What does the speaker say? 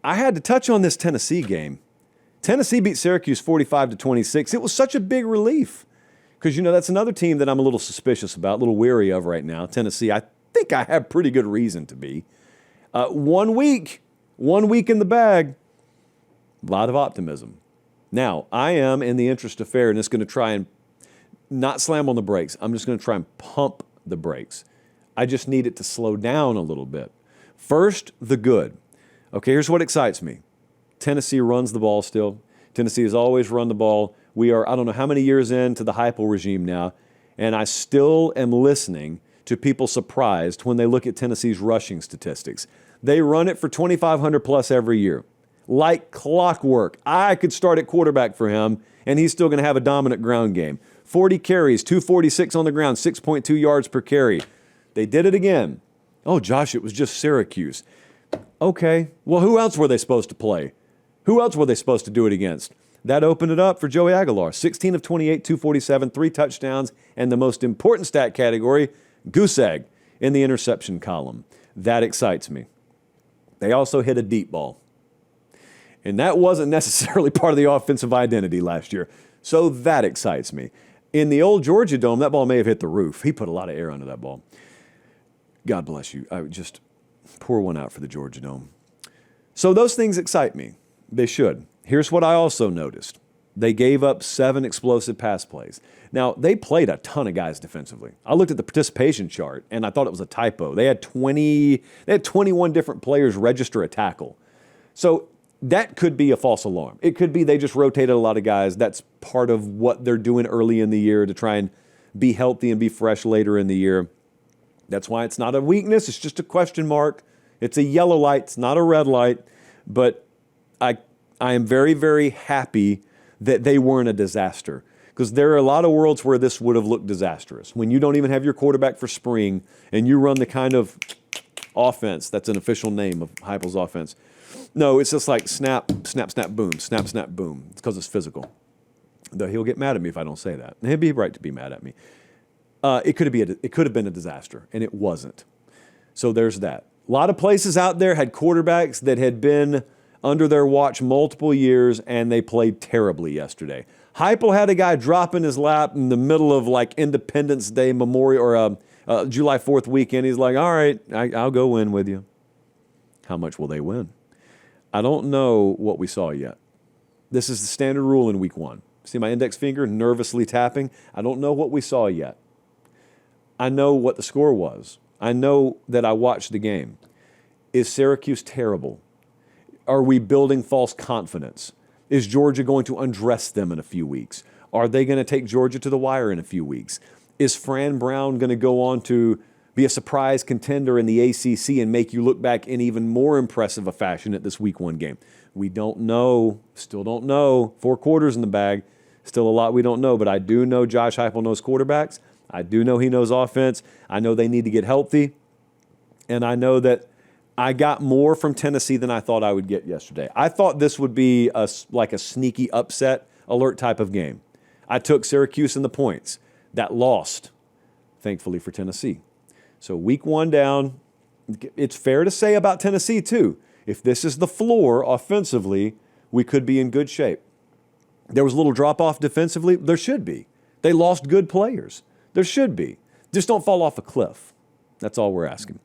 I had to touch on this Tennessee game. Tennessee beat Syracuse 45-26. It was such a big relief because, that's another team that I'm a little suspicious about, a little weary of right now. Tennessee, I think I have pretty good reason to be. 1 week in the bag, a lot of optimism. Now, I am, in the interest of fairness, going to try and not slam on the brakes. I'm just going to try and pump the brakes. I just need it to slow down a little bit. First, the good. Okay, here's what excites me. Tennessee runs the ball still. Tennessee has always run the ball. We are, I don't know how many years into the Heupel regime now, and I still am listening to people surprised when they look at Tennessee's rushing statistics. They run it for 2,500 plus every year. Like clockwork. I could start at quarterback for him, and he's still going to have a dominant ground game. 40 carries, 246 on the ground, 6.2 yards per carry. They did it again. Oh, Josh, it was just Syracuse. Okay, well, who else were they supposed to play? Who else were they supposed to do it against? That opened it up for Joey Aguilar. 16 of 28, 247, 3 touchdowns, and the most important stat category, goose egg in the interception column. That excites me. They also hit a deep ball. And that wasn't necessarily part of the offensive identity last year. So that excites me. In the old Georgia Dome, that ball may have hit the roof. He put a lot of air under that ball. God bless you. I would just pour one out for the Georgia Dome. So those things excite me. They should. Here's what I also noticed. They gave up 7 explosive pass plays. Now, they played a ton of guys defensively. I looked at the participation chart, and I thought it was a typo. They had 21 different players register a tackle. So that could be a false alarm. It could be they just rotated a lot of guys. That's part of what they're doing early in the year to try and be healthy and be fresh later in the year. That's why it's not a weakness. It's just a question mark. It's a yellow light. It's not a red light. But I am very, very happy that they weren't a disaster, because there are a lot of worlds where this would have looked disastrous. When you don't even have your quarterback for spring and you run the kind of offense, that's an official name of Heupel's offense. No, it's just like snap, snap, snap, boom, snap, snap, boom. It's because it's physical. Though he'll get mad at me if I don't say that. And he'd be right to be mad at me. It could have been a disaster, and it wasn't. So there's that. A lot of places out there had quarterbacks that had been under their watch multiple years, and they played terribly yesterday. Heupel had a guy drop in his lap in the middle of like Independence Day Memorial or July 4th weekend. He's like, all right, I'll go win with you. How much will they win? I don't know what we saw yet. This is the standard rule in week 1. See my index finger nervously tapping? I don't know what we saw yet. I know what the score was. I know that I watched the game. Is Syracuse terrible? Are we building false confidence? Is Georgia going to undress them in a few weeks? Are they going to take Georgia to the wire in a few weeks? Is Fran Brown going to go on to be a surprise contender in the ACC and make you look back in even more impressive a fashion at this week 1 game? We don't know. Still don't know. 4 quarters in the bag. Still a lot we don't know. But I do know Josh Heupel knows quarterbacks. I do know he knows offense. I know they need to get healthy. And I know that I got more from Tennessee than I thought I would get yesterday. I thought this would be like a sneaky upset alert type of game. I took Syracuse in the points. That lost, thankfully, for Tennessee. So week 1 down, it's fair to say about Tennessee, too. If this is the floor offensively, we could be in good shape. There was a little drop-off defensively. There should be. They lost good players. There should be. Just don't fall off a cliff. That's all we're asking.